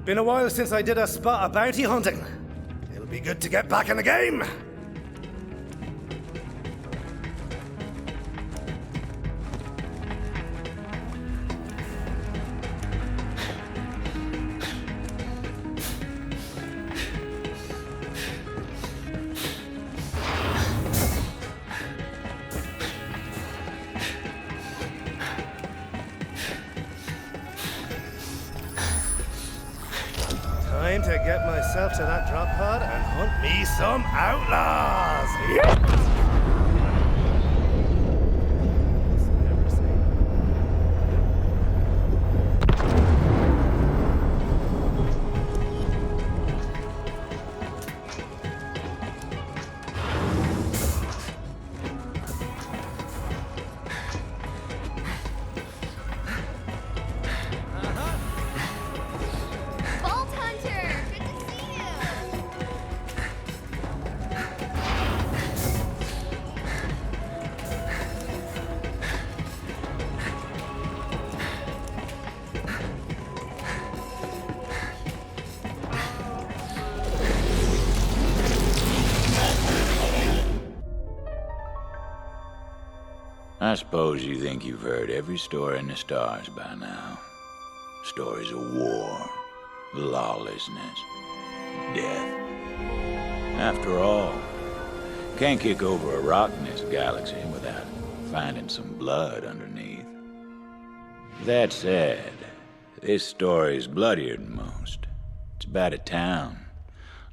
Been a while since I did a spot of bounty hunting. It'll be good to get back in the game. Time to get myself to that drop pod and hunt me some outlaws! Yep. I suppose you think you've heard every story in the stars by now. Stories of war, lawlessness, death. After all, can't kick over a rock in this galaxy without finding some blood underneath. That said, this story's bloodier than most. It's about a town,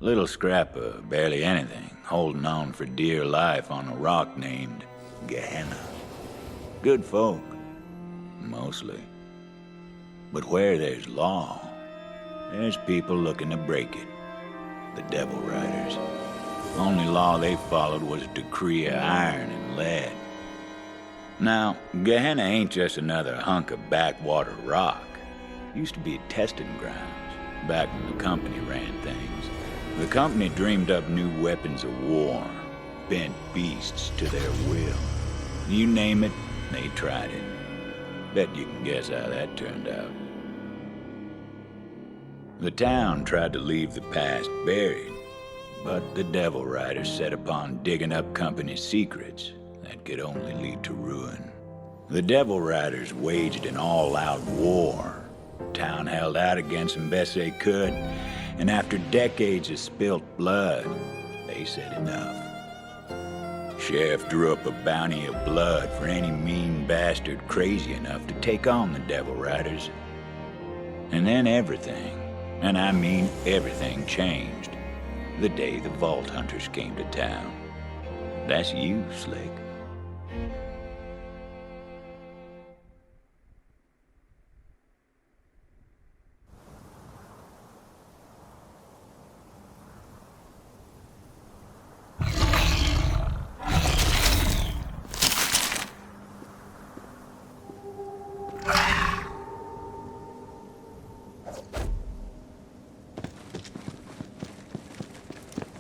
a little scrap of barely anything, holding on for dear life on a rock named Gehenna. Good folk, mostly. But where there's law, there's people looking to break it. The Devil Riders. Only law they followed was a decree of iron and lead. Now, Gehenna ain't just another hunk of backwater rock. It used to be testing grounds, back when the company ran things. The company dreamed up new weapons of war, bent beasts to their will. You name it, they tried it. Bet you can guess how that turned out. The town tried to leave the past buried, but the Devil Riders set upon digging up company secrets that could only lead to ruin. The Devil Riders waged an all-out war. The town held out against them best they could, and after decades of spilt blood, they said enough. Sheriff drew up a bounty of blood for any mean bastard crazy enough to take on the Devil Riders. And then everything, and I mean everything, changed the day the Vault Hunters came to town. That's you, Slick.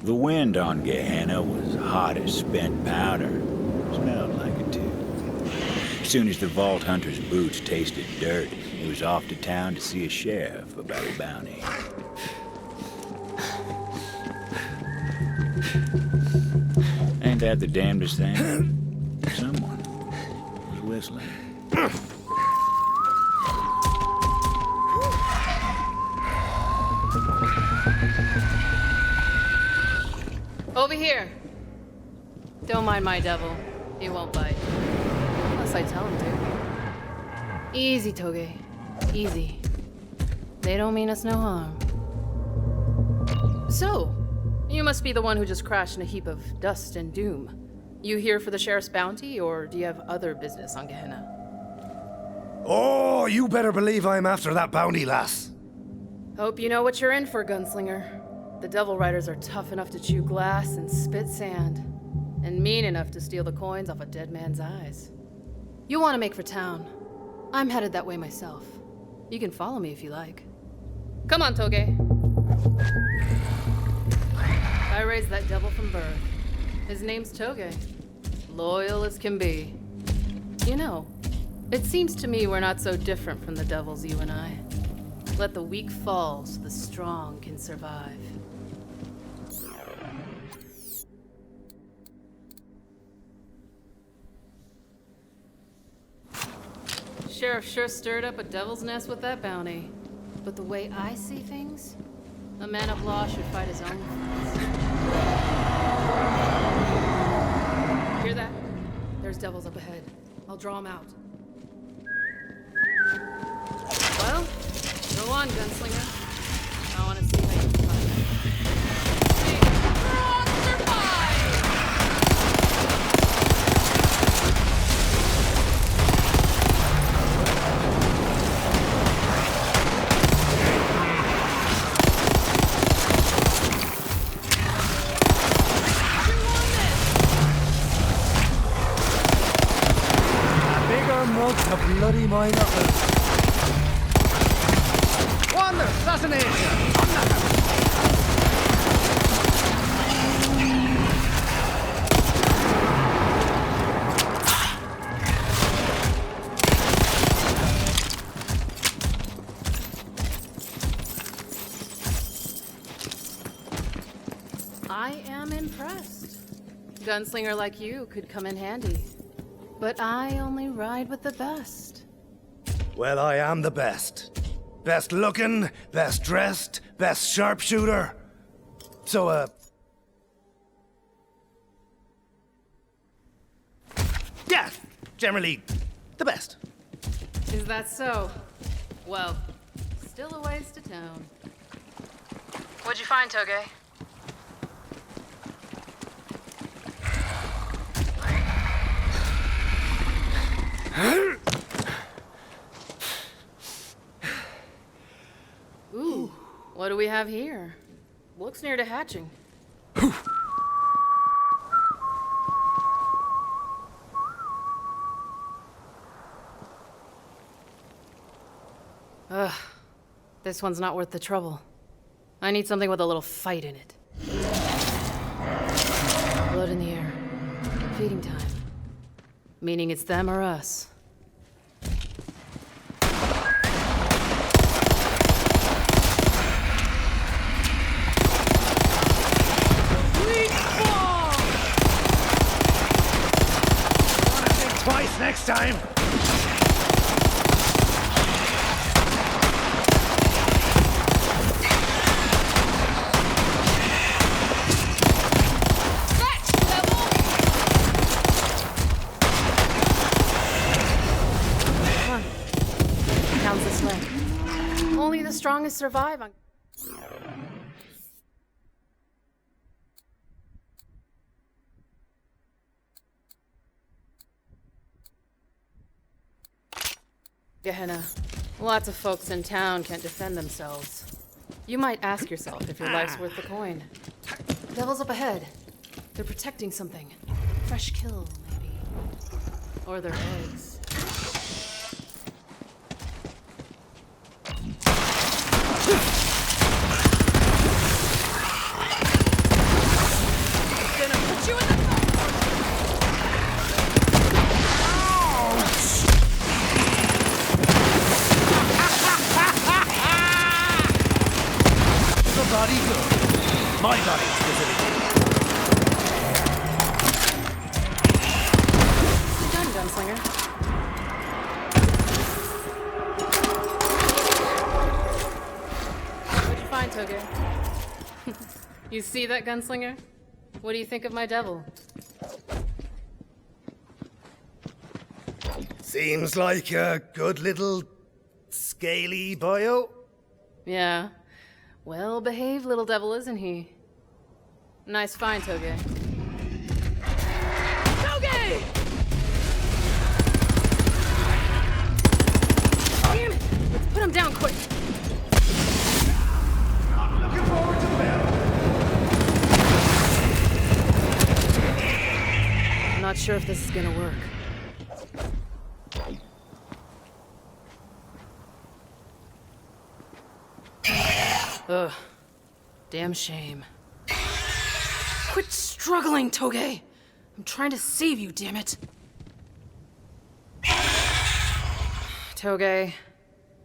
The wind on Gehenna was hot as spent powder. Smelled like it, too. As soon as the Vault Hunter's boots tasted dirt, he was off to town to see a sheriff about a bounty. Ain't that the damnedest thing? Someone was whistling. Over here. Don't mind my devil. He won't bite. Unless I tell him to. Easy, Toge. Easy. They don't mean us no harm. So, you must be the one who just crashed in a heap of dust and doom. You here for the sheriff's bounty, or do you have other business on Gehenna? Oh, you better believe I'm after that bounty, lass. Hope you know what you're in for, gunslinger. The Devil Riders are tough enough to chew glass and spit sand, and mean enough to steal the coins off a dead man's eyes. You want to make for town. I'm headed that way myself. You can follow me if you like. Come on, Toge. I raised that devil from birth. His name's Toge. Loyal as can be. You know, it seems to me we're not so different from the devils, you and I. Let the weak fall so the strong can survive. Sheriff sure stirred up a devil's nest with that bounty. But the way I see things, a man of law should fight his own fights. Hear that? There's devils up ahead. I'll draw them out. Well, go on, gunslinger. I want to see how you fight. The bloody mine knuckles. Wander, assassination! I am impressed. Gunslinger like you could come in handy. But I only ride with the best. Well, I am the best. Best looking, best dressed, best sharpshooter. So, yeah, generally, the best. Is that so? Well, still a ways to town. What'd you find, Toge? Ooh, what do we have here? Looks near to hatching. Ugh, this one's not worth the trouble. I need something with a little fight in it. Blood in the air. Feeding time. Meaning it's them or us. Twice next time. Counts this way. Only the strongest survive on. Gehenna. Lots of folks in town can't defend themselves. You might ask yourself if your life's worth the coin. Devil's up ahead. They're protecting something. Fresh kill, maybe. Or their eggs. Gonna put you in the Body good. My body specifically. done, gunslinger. What'd you find, Toge? You see that, gunslinger? What do you think of my devil? Seems like a good little scaly boyo. Yeah. Well-behaved little devil, isn't he? Nice find, Toge. Toge! Damn it! Let's put him down quick. Looking forward to the battle. I'm not sure if this is gonna work. Ugh. Damn shame. Quit struggling, Toge! I'm trying to save you, damn it. Toge,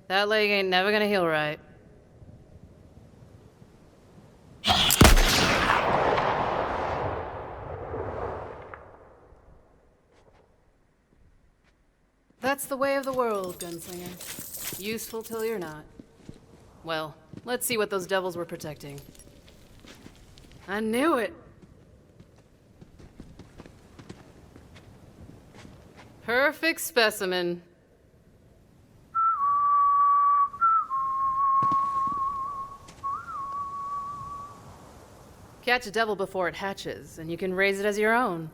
that leg ain't never gonna heal right. That's the way of the world, gunslinger. Useful till you're not. Well, let's see what those devils were protecting. I knew it! Perfect specimen. Catch a devil before it hatches, and you can raise it as your own.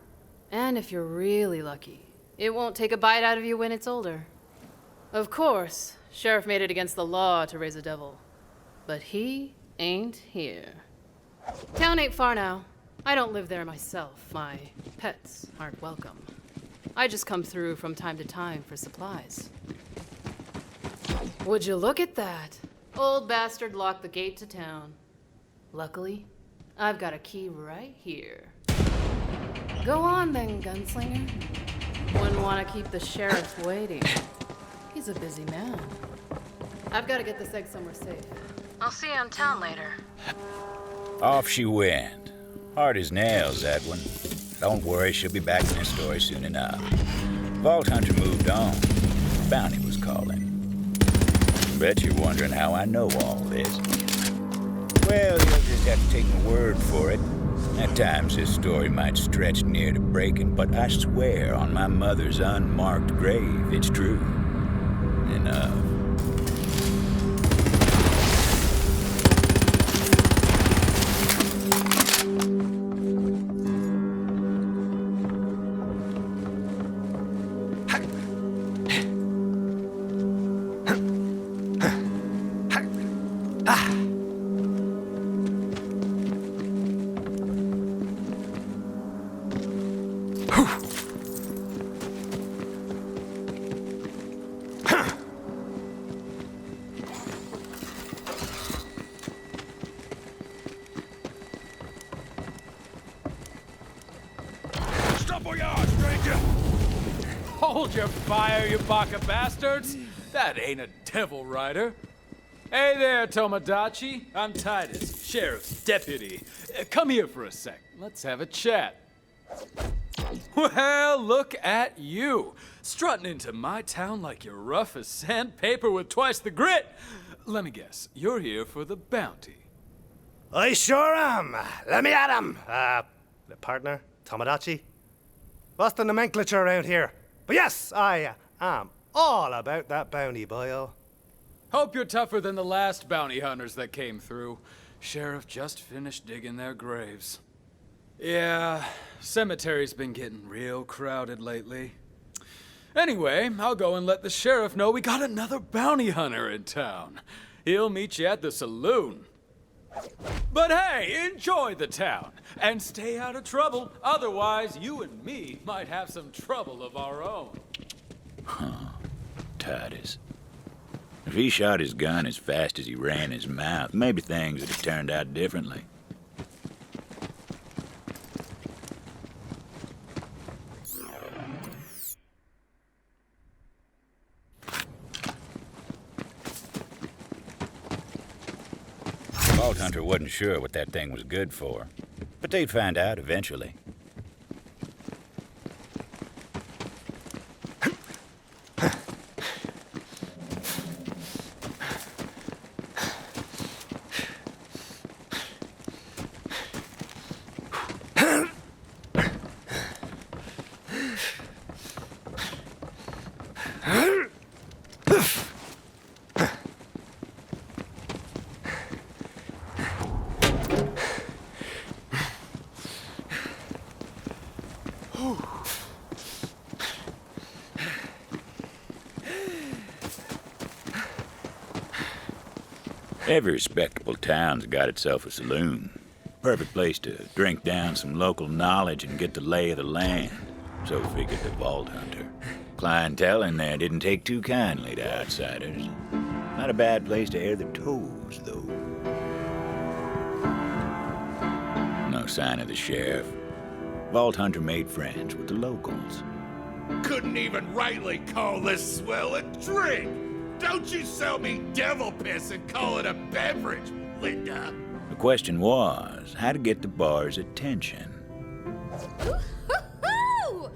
And if you're really lucky, it won't take a bite out of you when it's older. Of course, Sheriff made it against the law to raise a devil. But he ain't here. Town ain't far now. I don't live there myself. My pets aren't welcome. I just come through from time to time for supplies. Would you look at that? Old bastard locked the gate to town. Luckily, I've got a key right here. Go on then, gunslinger. Wouldn't want to keep the sheriff waiting. He's a busy man. I've got to get this egg somewhere safe. I'll see you in town later. Off she went. Hard as nails, that one. Don't worry, she'll be back in the story soon enough. Vault Hunter moved on. Bounty was calling. Bet you're wondering how I know all this. Well, you'll just have to take my word for it. At times this story might stretch near to breaking, but I swear on my mother's unmarked grave, it's true. Enough. Hold your fire, you baka bastards! That ain't a devil rider. Hey there, Tomodachi. I'm Titus, sheriff's deputy. Come here for a sec. Let's have a chat. Well, look at you. Strutting into my town like you're rough as sandpaper with twice the grit. Let me guess, you're here for the bounty. I sure am. Let me at him. The partner, Tomodachi. What's the nomenclature around here? But yes, I am all about that bounty, boyo. Hope you're tougher than the last bounty hunters that came through. Sheriff just finished digging their graves. Yeah, cemetery's been getting real crowded lately. Anyway, I'll go and let the sheriff know we got another bounty hunter in town. He'll meet you at the saloon. But hey, enjoy the town, and stay out of trouble. Otherwise, you and me might have some trouble of our own. Titus. If he shot his gun as fast as he ran his mouth, maybe things would have turned out differently. Vault Hunter wasn't sure what that thing was good for, but they'd find out eventually. Every respectable town's got itself a saloon. Perfect place to drink down some local knowledge and get the lay of the land. So figured the Vault Hunter. Clientele in there didn't take too kindly to outsiders. Not a bad place to air their toes, though. No sign of the sheriff. Vault Hunter made friends with the locals. Couldn't even rightly call this swill a drink. Don't you sell me devil piss and call it a beverage, Linda. The question was how to get the bar's attention. Ooh-hoo-hoo!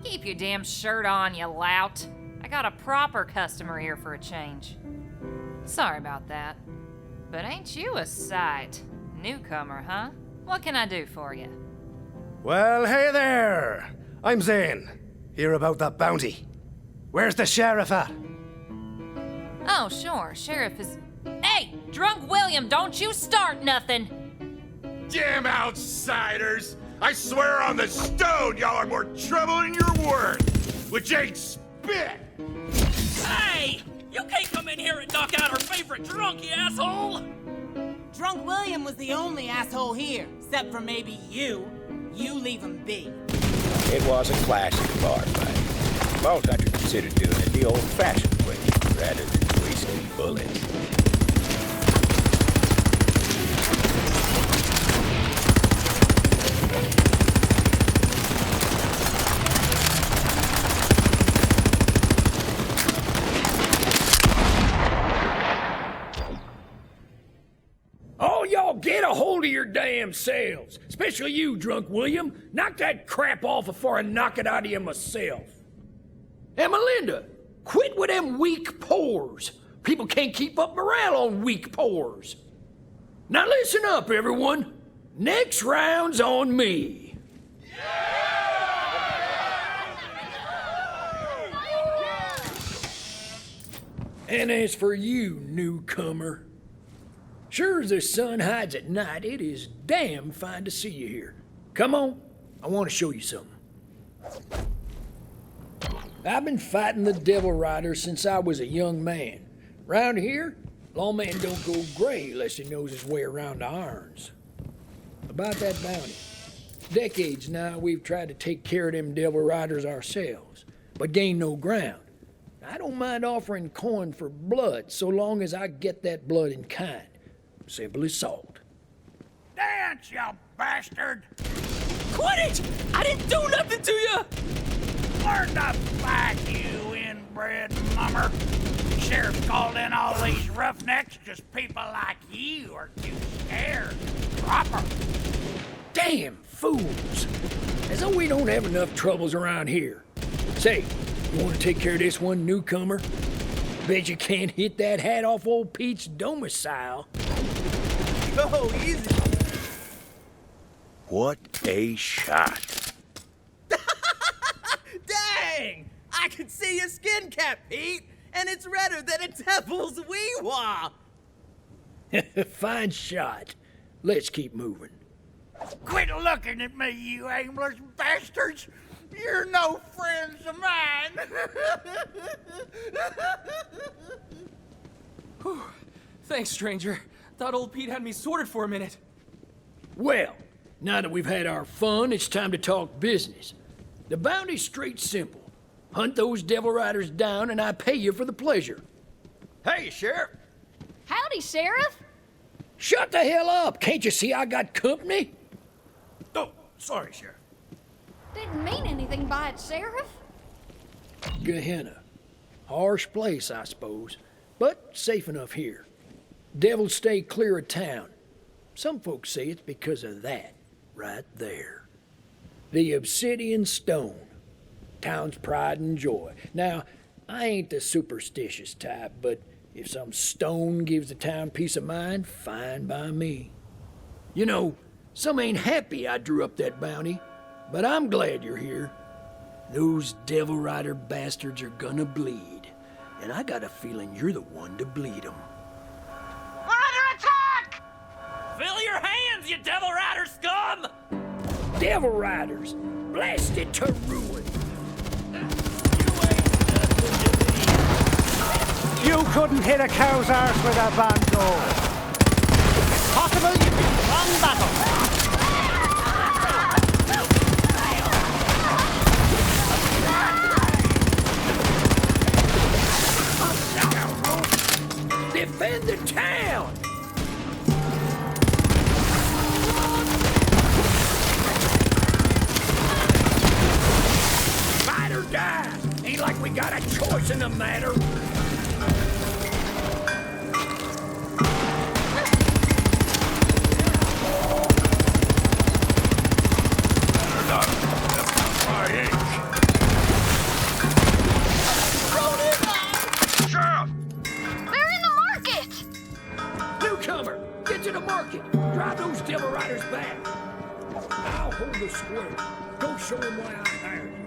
Keep your damn shirt on, you lout. I got a proper customer here for a change. Sorry about that. But ain't you a sight? Newcomer, huh? What can I do for you? Well, hey there. I'm Zane. Hear about that bounty. Where's the sheriff at? Oh, sure. Sheriff is... Hey! Drunk William, don't you start nothing! Damn outsiders! I swear on the stone y'all are more trouble than your word, which ain't spit! Hey! You can't come in here and knock out our favorite drunk, you asshole! Drunk William was the only asshole here, except for maybe you. You leave him be. It was a classic bar fight. Vault Hunter considered doing it the old-fashioned way, rather than wasting bullets. All y'all get a hold of your damn selves. Especially you, Drunk William. Knock that crap off before I knock it out of you myself. And Melinda, quit with them weak pores. People can't keep up morale on weak pores. Now listen up, everyone. Next round's on me. And as for you, newcomer, sure as the sun hides at night, it is damn fine to see you here. Come on, I want to show you something. I've been fighting the Devil Riders since I was a young man. Round here, lawman don't go gray unless he knows his way around the irons. About that bounty. Decades now we've tried to take care of them Devil Riders ourselves, but gained no ground. I don't mind offering coin for blood so long as I get that blood in kind. Simple as salt. Dance, you bastard! Quit it! I didn't do nothing to you! Learn to fight, you inbred mummer. Sheriff called in all these roughnecks, just people like you are too scared. Proper. Damn fools! As though we don't have enough troubles around here. Say, you want to take care of this one, newcomer? Bet you can't hit that hat off old Pete's domicile. Go easy. What a shot. Dang! I can see your skin cap, Pete, and it's redder than a devil's wee-wah. Fine shot. Let's keep moving. Quit looking at me, you aimless bastards! You're no friends of mine! Whew. Thanks, stranger. Thought old Pete had me sorted for a minute. Well, now that we've had our fun, it's time to talk business. The bounty's straight simple. Hunt those Devil Riders down and I pay you for the pleasure. Hey, Sheriff! Howdy, Sheriff! Shut the hell up! Can't you see I got company? Oh, sorry, Sheriff. Didn't mean anything by it, Sheriff. Gehenna. Harsh place, I suppose, but safe enough here. Devils stay clear of town. Some folks say it's because of that, right there. The obsidian stone. Town's pride and joy. Now, I ain't the superstitious type, but if some stone gives the town peace of mind, fine by me. You know, some ain't happy I drew up that bounty, but I'm glad you're here. Those Devil Rider bastards are gonna bleed, and I got a feeling you're the one to bleed them. We're under attack! Fill your hands, you Devil Rider scum! Devil Riders, blasted to ruin. You couldn't hit a cow's arse with a banjo. Possible you can run battle. Defend the town! Fight or die! Ain't like we got a choice in the matter. Throw to the market. Drive those devil riders back. I'll hold the square. Go show them why I hired you.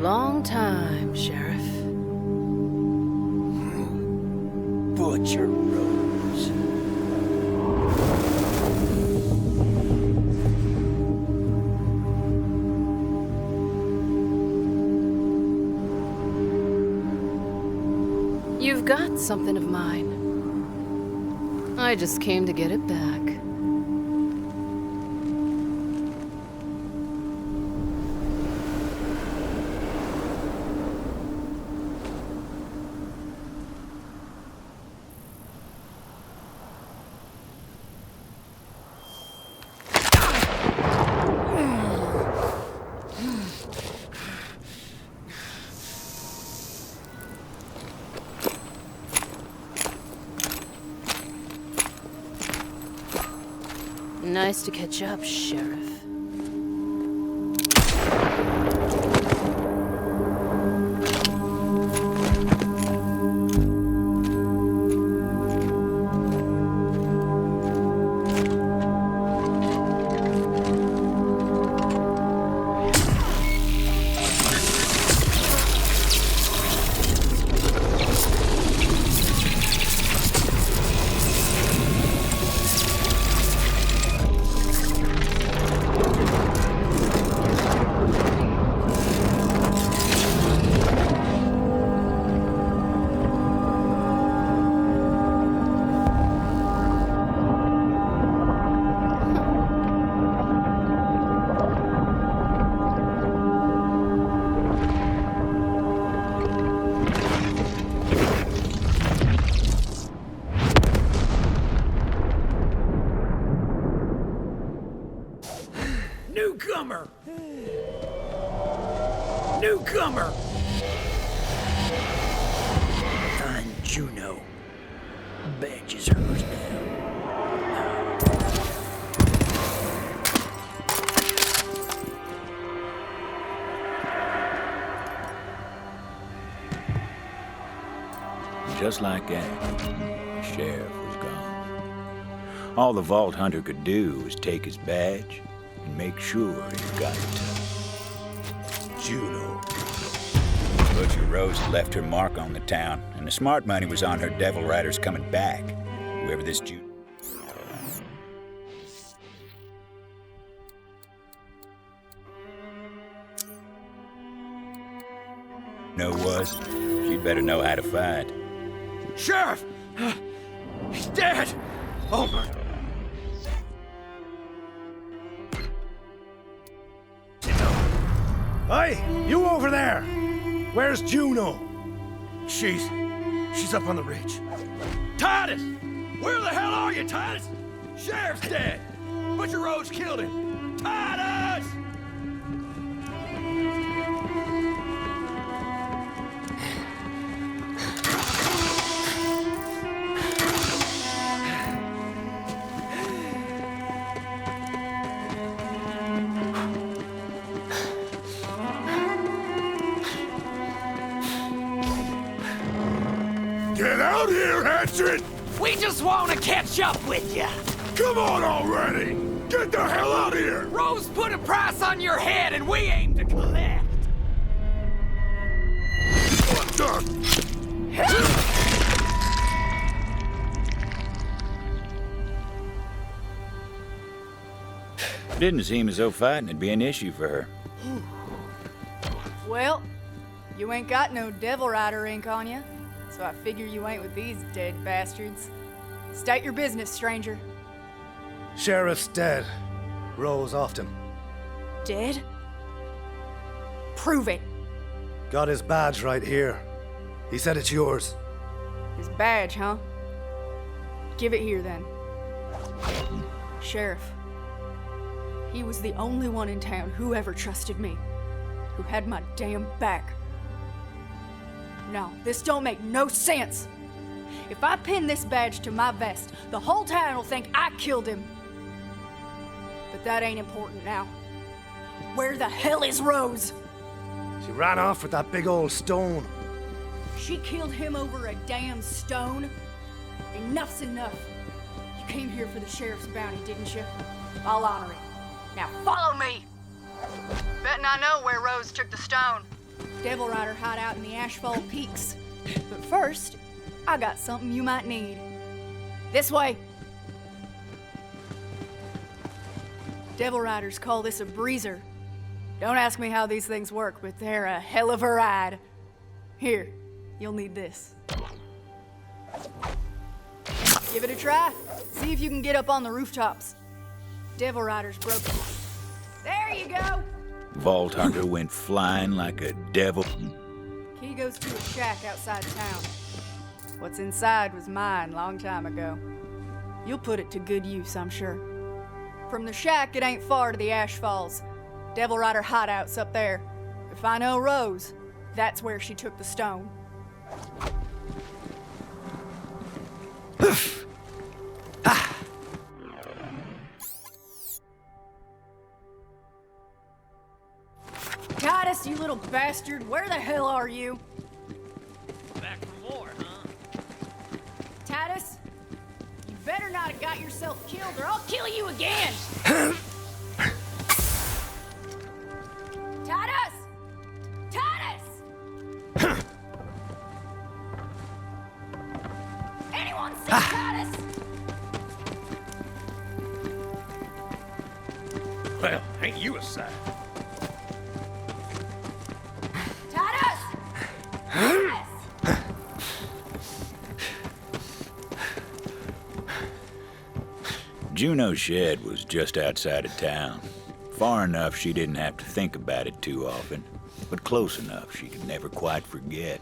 Long time, Sheriff. Butcher Rose. You've got something of mine. I just came to get it back. Nice to catch up, Sheriff. Newcomer! Newcomer! Find Juno. Badge is hers now. Just like that, the sheriff was gone. All the Vault Hunter could do was take his badge and make sure he got it to Juno. Butcher Rose had left her mark on the town, and the smart money was on her devil riders coming back. Whoever this Juno... was, she'd better know how to fight. Sheriff! He's dead! Oh my... Hey, you over there! Where's Juno? She's up on the ridge. Titus! Where the hell are you, Titus? Sheriff's dead! Butcher Rose killed him! Titus! Get out here, Hatchet! We just want to catch up with you. Come on already! Get the hell out of here! Rose put a price on your head and we aim to collect. What the? Didn't seem as though fighting would be an issue for her. Well, you ain't got no Devil Rider ink on you, so I figure you ain't with these dead bastards. State your business, stranger. Sheriff's dead. Rose offed him. Dead? Prove it. Got his badge right here. He said it's yours. His badge, huh? Give it here, then. Sheriff. He was the only one in town who ever trusted me. Who had my damn back. No, this don't make no sense. If I pin this badge to my vest, the whole town will think I killed him. But that ain't important now. Where the hell is Rose? She ran off with that big old stone. She killed him over a damn stone? Enough's enough. You came here for the sheriff's bounty, didn't you? I'll honor it. Now follow me! Betting I know where Rose took the stone. Devil Rider hideout in the Ashfall Peaks. But first, I got something you might need. This way! Devil Riders call this a breezer. Don't ask me how these things work, but they're a hell of a ride. Here, you'll need this. Give it a try. See if you can get up on the rooftops. Devil Rider's broken. There you go! Vault Hunter went flying like a devil. Key goes to a shack outside town. What's inside was mine long time ago. You'll put it to good use, I'm sure. From the shack, it ain't far to the Ash Falls. Devil Rider hideout's up there. If I know Rose, that's where she took the stone. Titus, you little bastard, where the hell are you? Back for more, huh? Titus, you better not have got yourself killed or I'll kill you again! Titus! Titus! Anyone see Titus? Well, ain't you a sight? Titus! Titus! Juno's shed was just outside of town. Far enough she didn't have to think about it too often, but close enough she could never quite forget.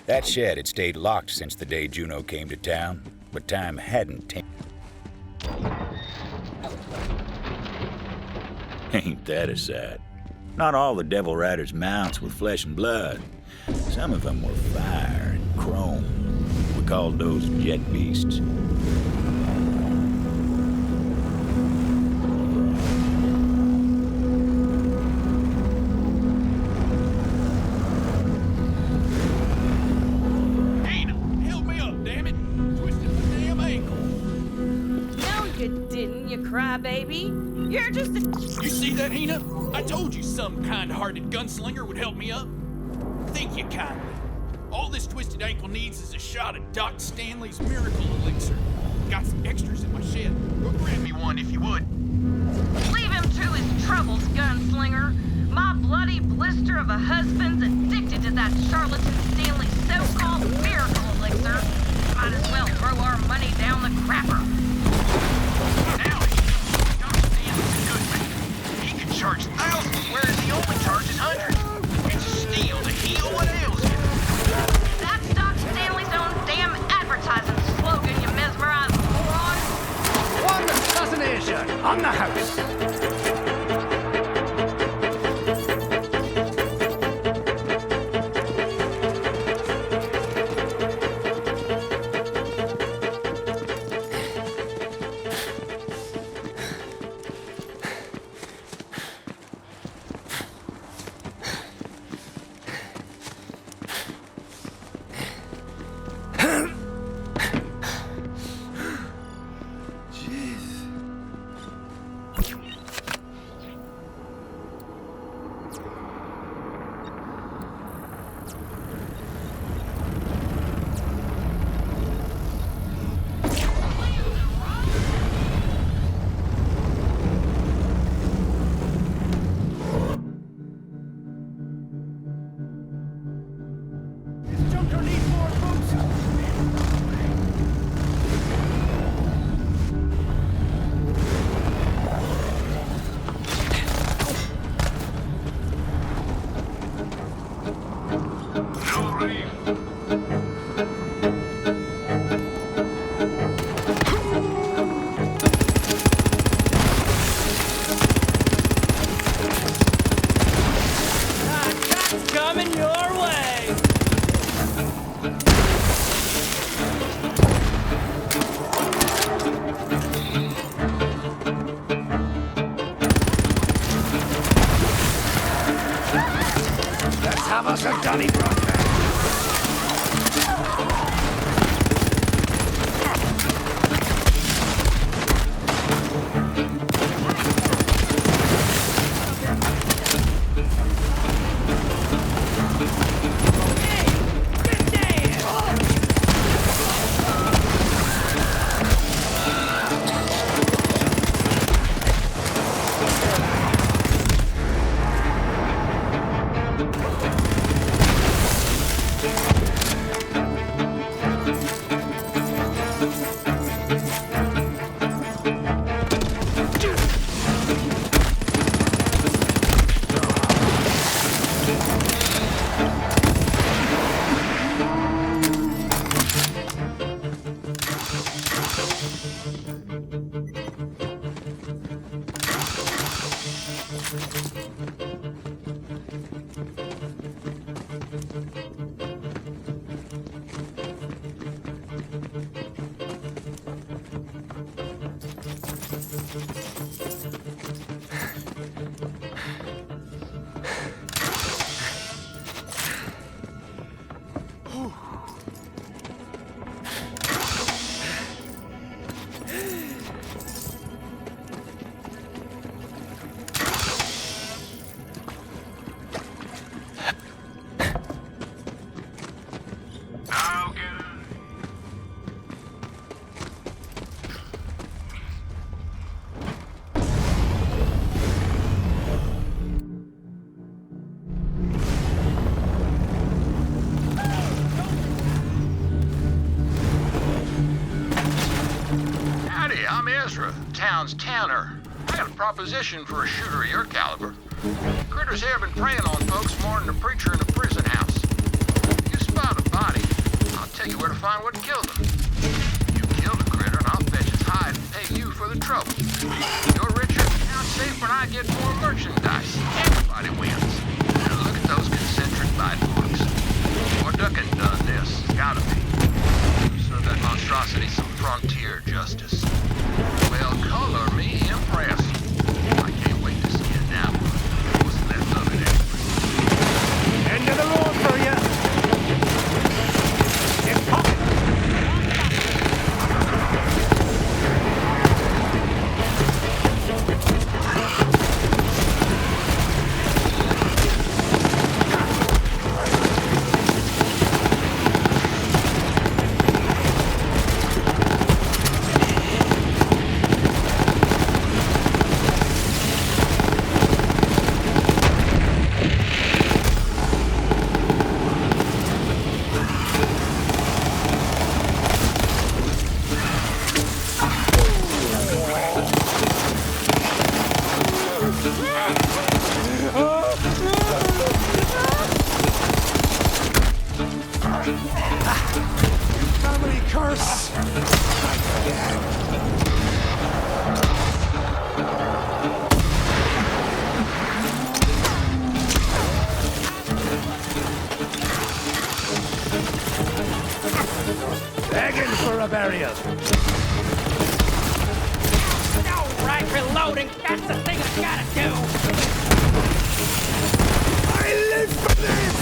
That shed had stayed locked since the day Juno came to town, but time hadn't Ain't that a sight? Not all the Devil Riders' mounts were flesh and blood. Some of them were fire and chrome. We called those jet beasts. Baby, you're just a... You see that, Hina? I told you some kind-hearted gunslinger would help me up. Think you kindly. All this twisted ankle needs is a shot of Doc Stanley's miracle elixir. Got some extras in my shed. Go grab me one if you would. Leave him to his troubles, gunslinger. My bloody blister of a husband's addicted to that charlatan Stanley's so-called miracle elixir. Might as well throw our money down the crapper. Now, charge thousands, whereas he only charges hundreds. It's a steal to heal what Coming your way! Let's have us a Donnybrook. Town's Tanner. I got a proposition for a shooter of your caliber. Critters here been preying on folks more than a preacher in a prison house. If you spot a body, I'll tell you where to find what killed him. You kill the critter and I'll fetch his hide and pay you for the trouble. You're richer, town's safe, and I get more merchandise. Everybody wins. Now look at those concentric bite marks. More ducking done this. Gotta be. Serve that monstrosity some frontier justice. Well, color me impressed. I can't wait to see it now. What's left of it anyway? End of the road for you. It's popping. Family curse! Begging for a burial. All right, reloading. That's the thing I gotta do. I live for this!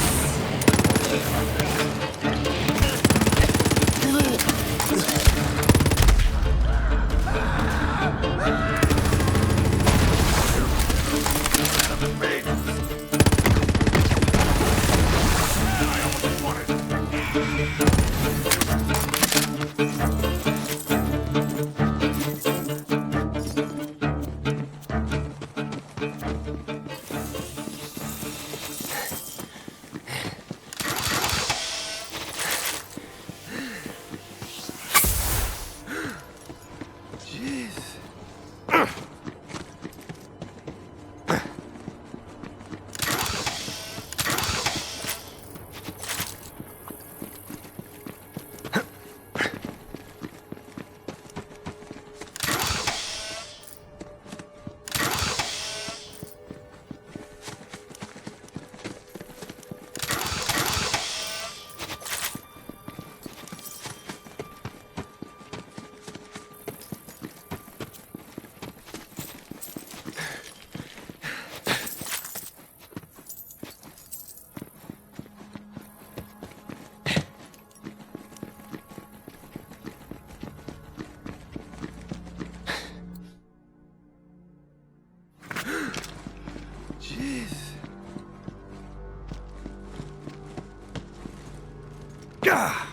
Gah!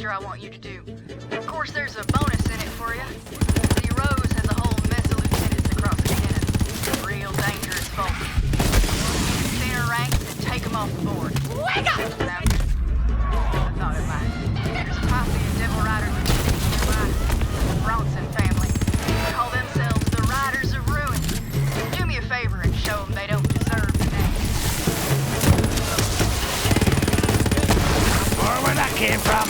I want you to do. Of course, there's a bonus in it for you. The Rose has a whole mess of lieutenants across Ketan. Real dangerous folk. Thinner ranks and take them off the board. Wake up! Sound good? I thought it might. There's a posse of Devil Rider lieutenants nearby. The Bronson family. They call themselves the Riders of Ruin. Do me a favor and show them they don't deserve the name. Or where that came from.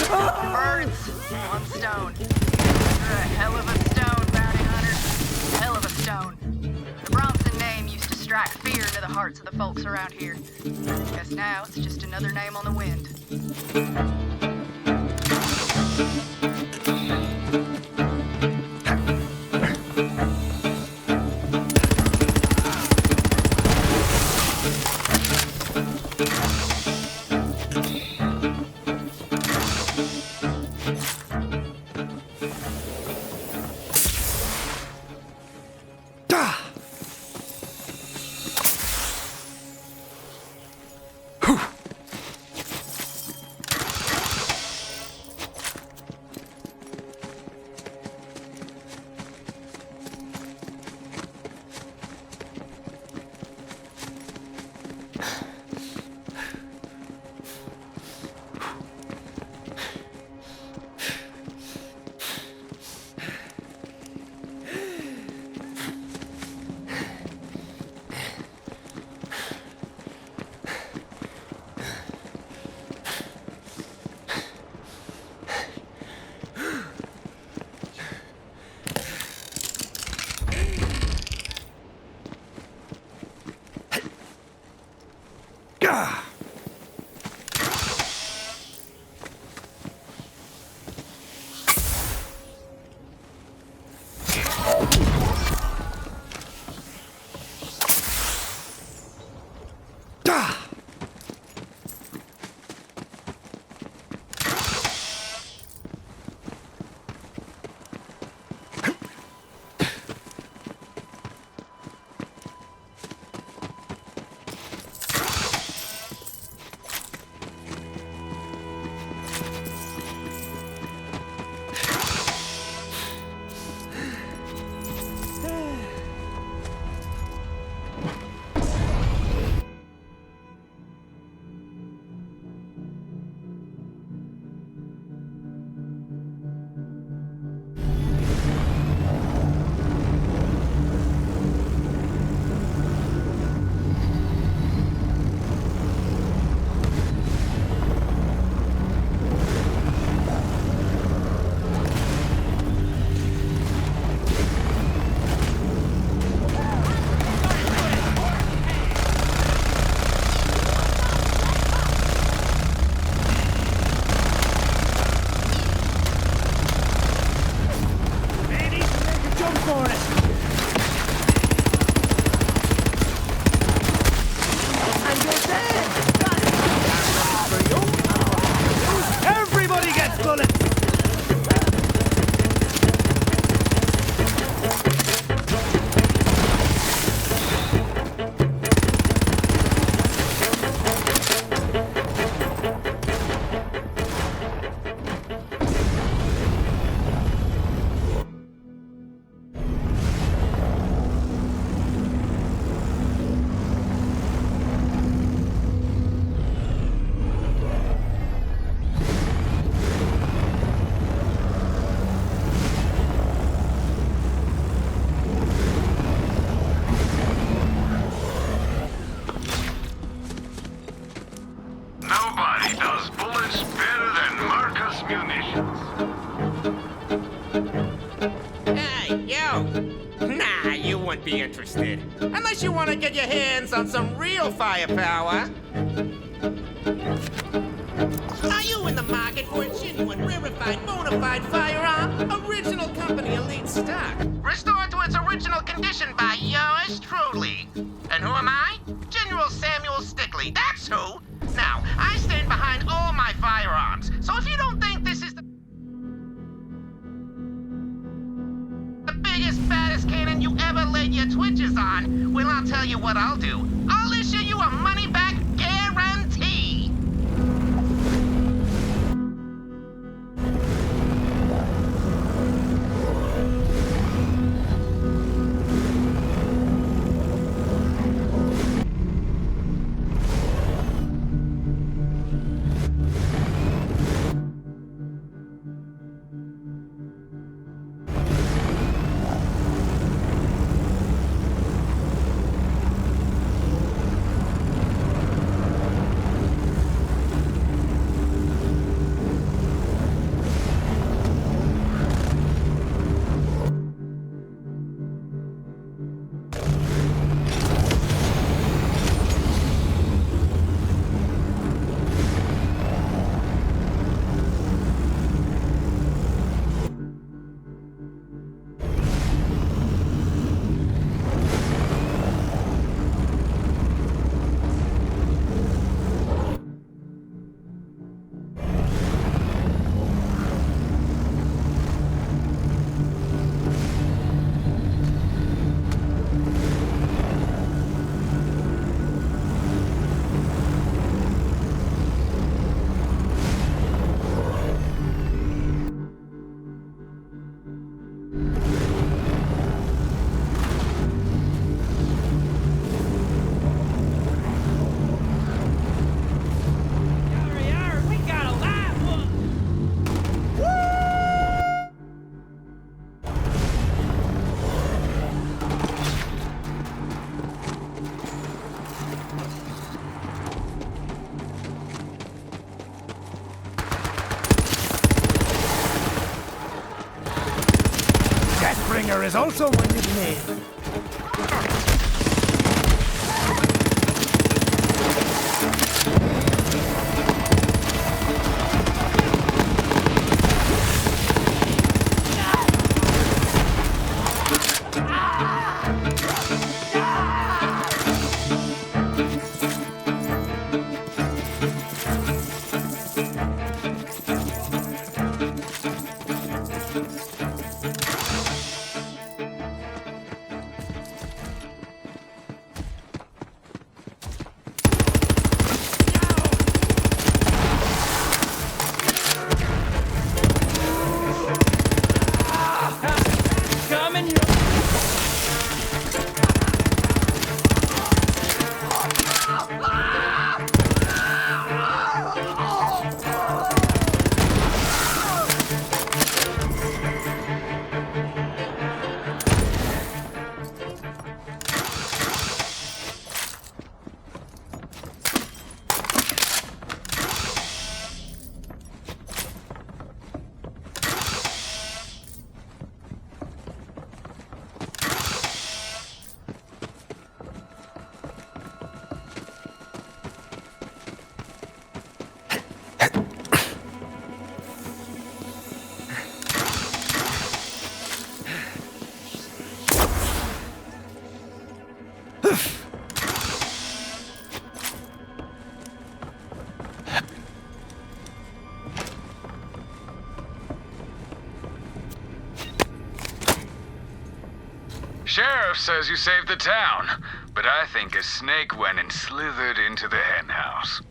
Birds, one stone. You're a hell of a stone, bounty hunter. Hell of a stone. The Bronson name used to strike fear into the hearts of the folks around here. Guess now it's just another name on the wind. wouldn't be interested. Unless you want to get your hands on some real firepower. Are you in the market for a genuine, rarefied, bona fide firearm? Original company elite stock. Restored to its original condition by yours truly. And who am I? General Samuel Stickley. That's who. Now, I stand behind all my firearms. So if you don't think this is the biggest, baddest cannon you ever laid your twitches on, well, I'll tell you what I'll do. I'll issue you a money-back guarantee. Deathbringer is also my nickname. Sheriff says you saved the town, but I think a snake went and slithered into the henhouse.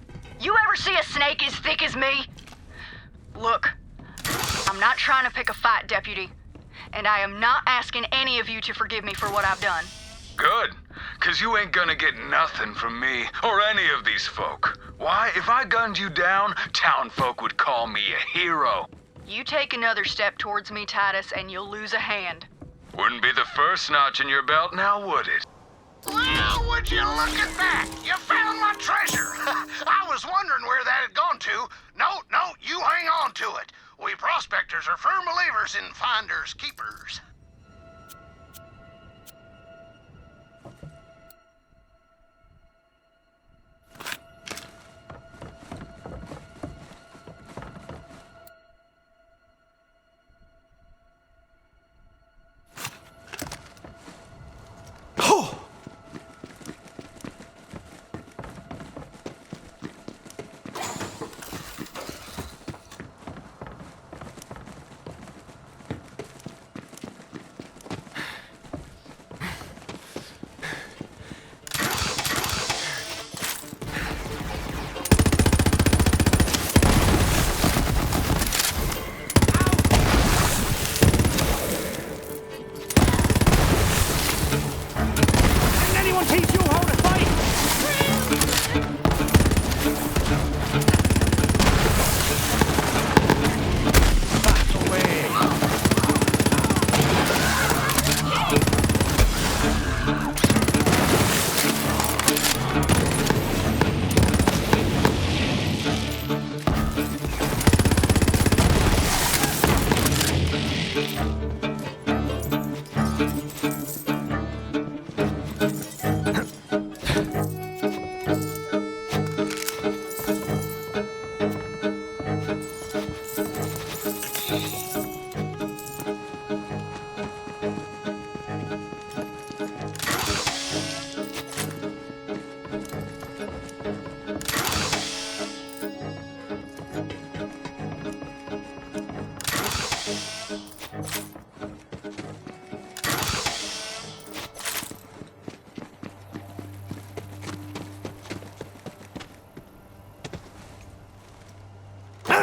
You ever see a snake as thick as me? Look, I'm not trying to pick a fight, Deputy, and I am not asking any of you to forgive me for what I've done. Good, 'cause you ain't gonna get nothing from me or any of these folk. Why, if I gunned you down, town folk would call me a hero. You take another step towards me, Titus, and you'll lose a hand. Wouldn't be the first notch in your belt, now would it? Well, would you look at that? You found my treasure. I was wondering where that had gone to. No, you hang on to it. We prospectors are firm believers in finders keepers.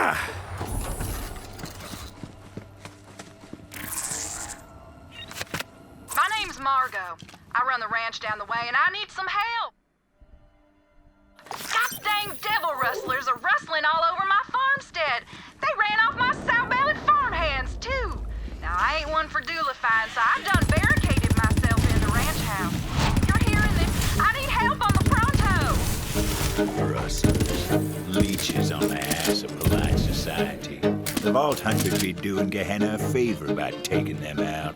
My name's Margot. I run the ranch down the way, and I need some help. God dang devil rustlers are rustling all over my farmstead. They ran off my sow-bellied farmhands, too. Now, I ain't one for doolifying, so I done barricaded myself in the ranch house. If you're hearing this, I need help on the pronto. Rustlers, leeches on the ass of polite society. The Vault Hunter would be doing Gehenna a favor by taking them out.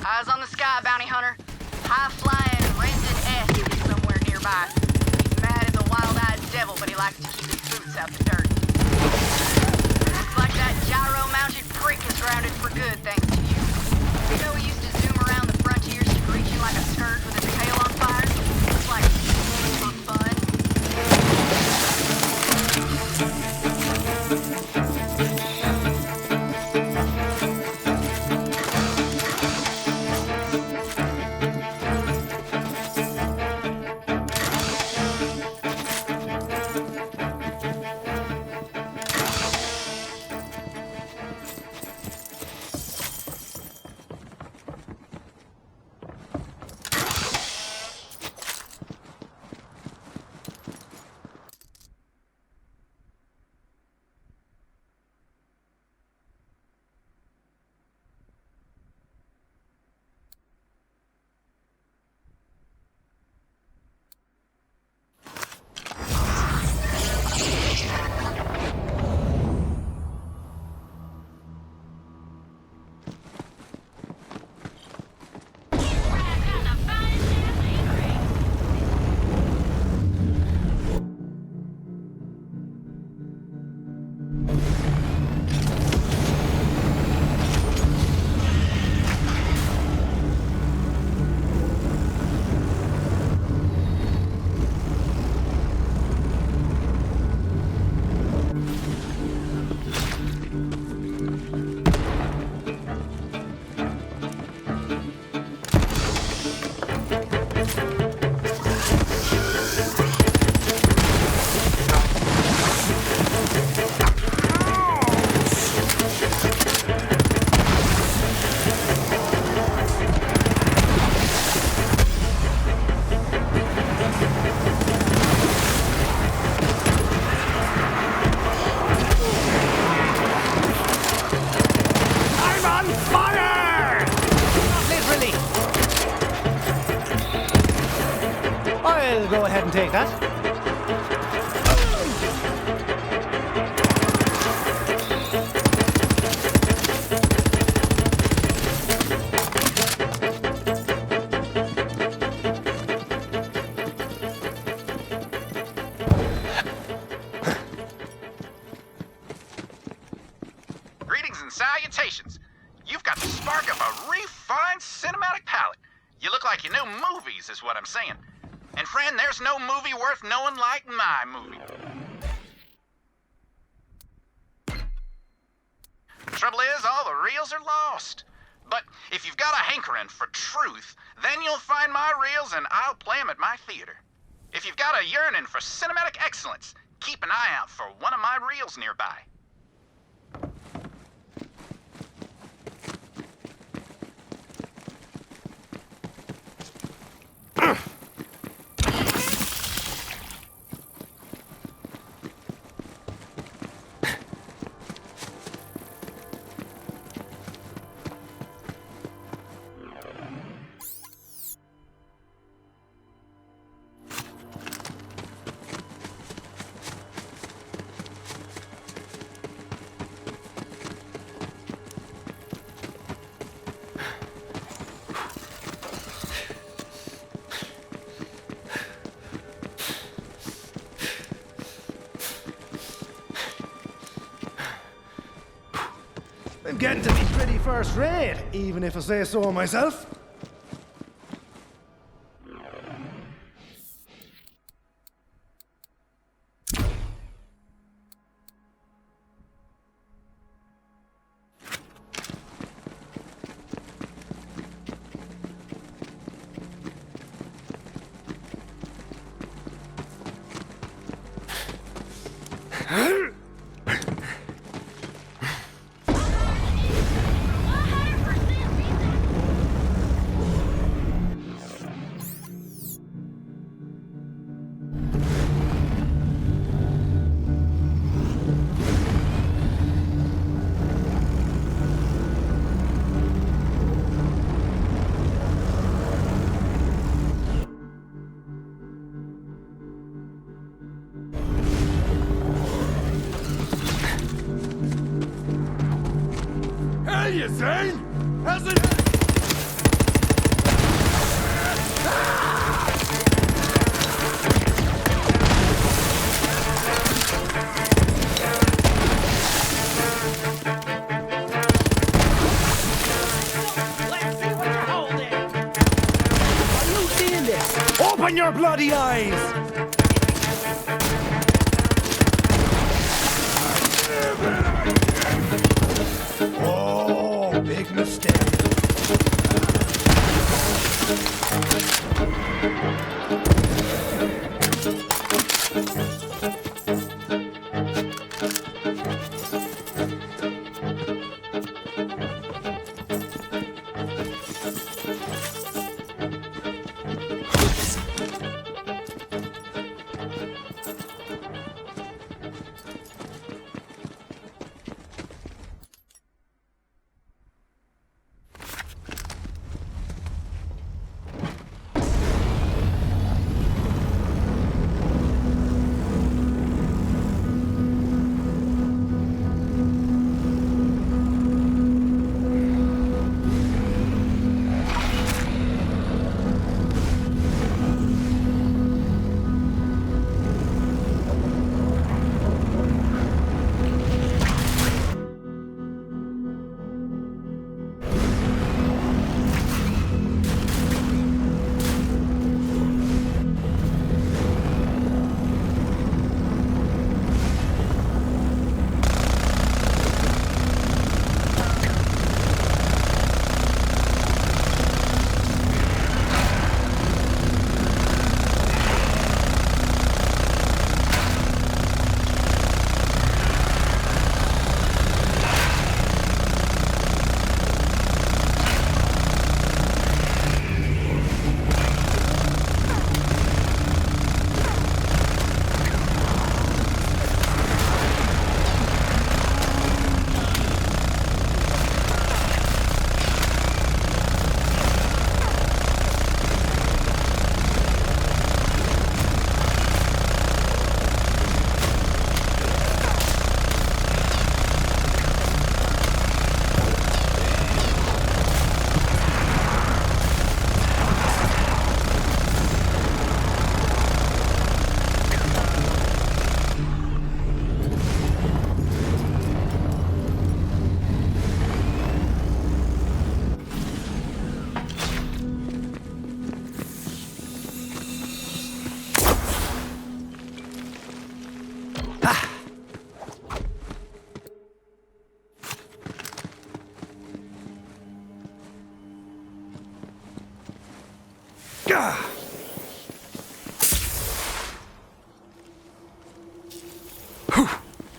Eyes on the sky, bounty hunter. High-flying Rendon-esque is somewhere nearby. He's mad as a wild-eyed devil, but he likes to keep his boots out the dirt. Looks like that gyro-mounted prick is grounded for good, thanks to you. You know he used to zoom around the frontier screeching like a scourge with his tail on fire? It's like for fun. Go ahead and take that. Greetings and salutations. You've got the spark of a refined cinematic palette. You look like you know movies, is what I'm saying. And friend, there's no movie worth knowing like my movie. Trouble is, all the reels are lost. But if you've got a hankering for truth, then you'll find my reels and I'll play them at my theater. If you've got a yearning for cinematic excellence, keep an eye out for one of my reels nearby. getting to be pretty first rate, even if I say so myself. Hey, you Zane! How's it? Let's see what you're holding. Are you seeing this? Open your bloody eyes! Oh, big mistake.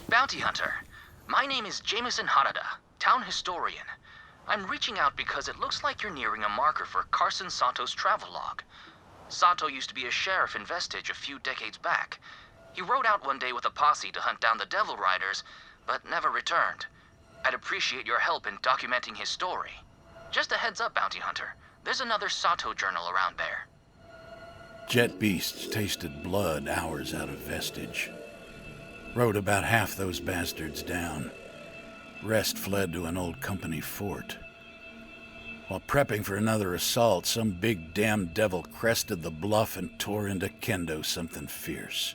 Bounty Hunter. My name is Jameson Hanada, town historian. I'm reaching out because it looks like you're nearing a marker for Carson Sato's travelogue. Sato used to be a sheriff in Vestige a few decades back. He rode out one day with a posse to hunt down the Devil Riders, but never returned. I'd appreciate your help in documenting his story. Just a heads up, Bounty Hunter. There's another Sato journal around there. Jet beasts tasted blood hours out of Vestige. Rode about half those bastards down. Rest fled to an old company fort. While prepping for another assault, some big damn devil crested the bluff and tore into Kendo something fierce.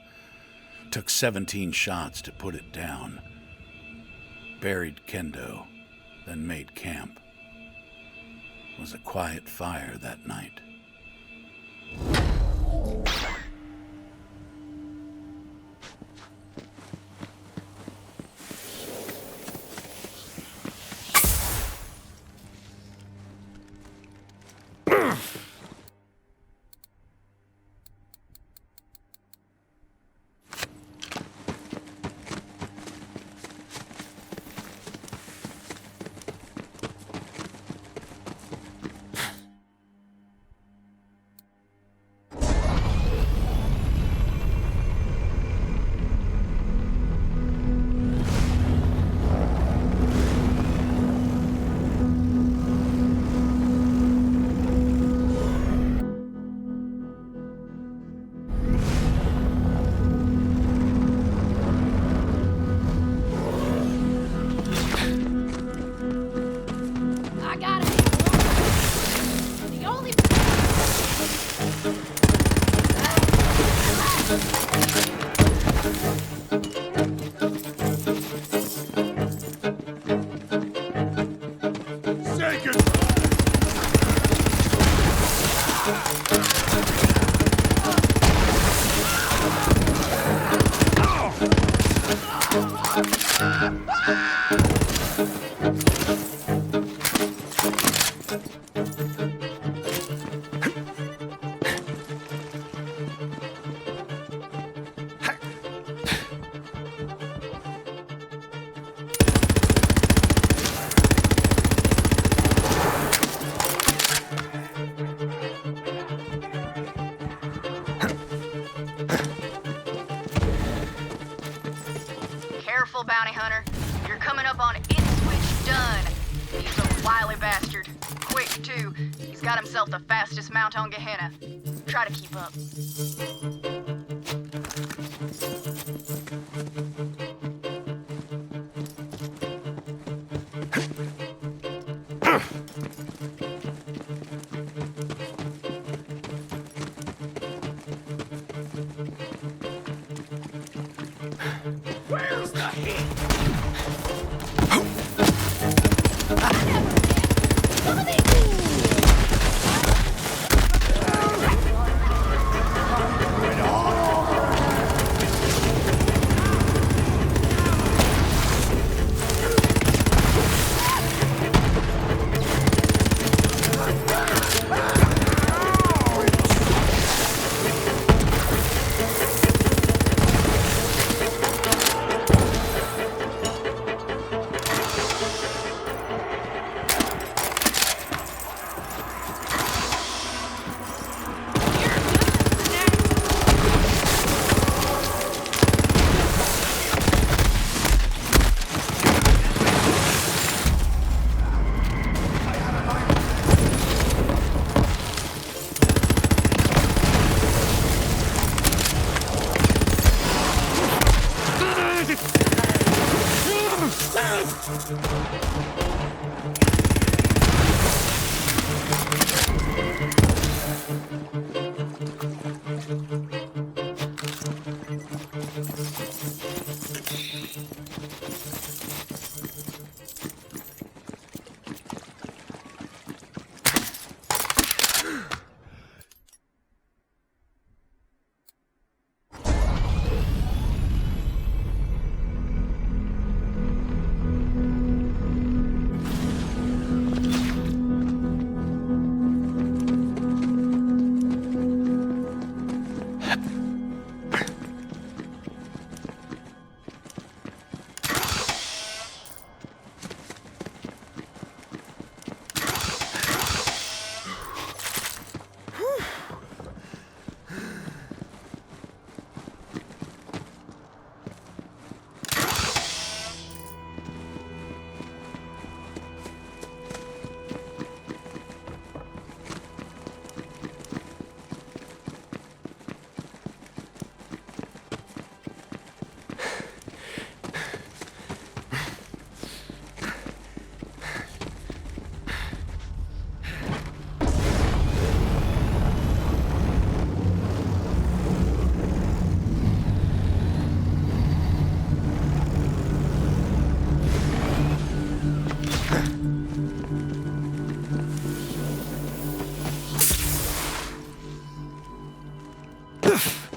Took 17 shots to put it down. Buried Kendo. then made camp. It was a quiet fire that night. Careful, bounty hunter. You're coming up on Ipswich Dunn. He's a wily bastard. Quick, too. He's got himself the fastest mount on Gehenna. Try to keep up. Where's the hit? Poof!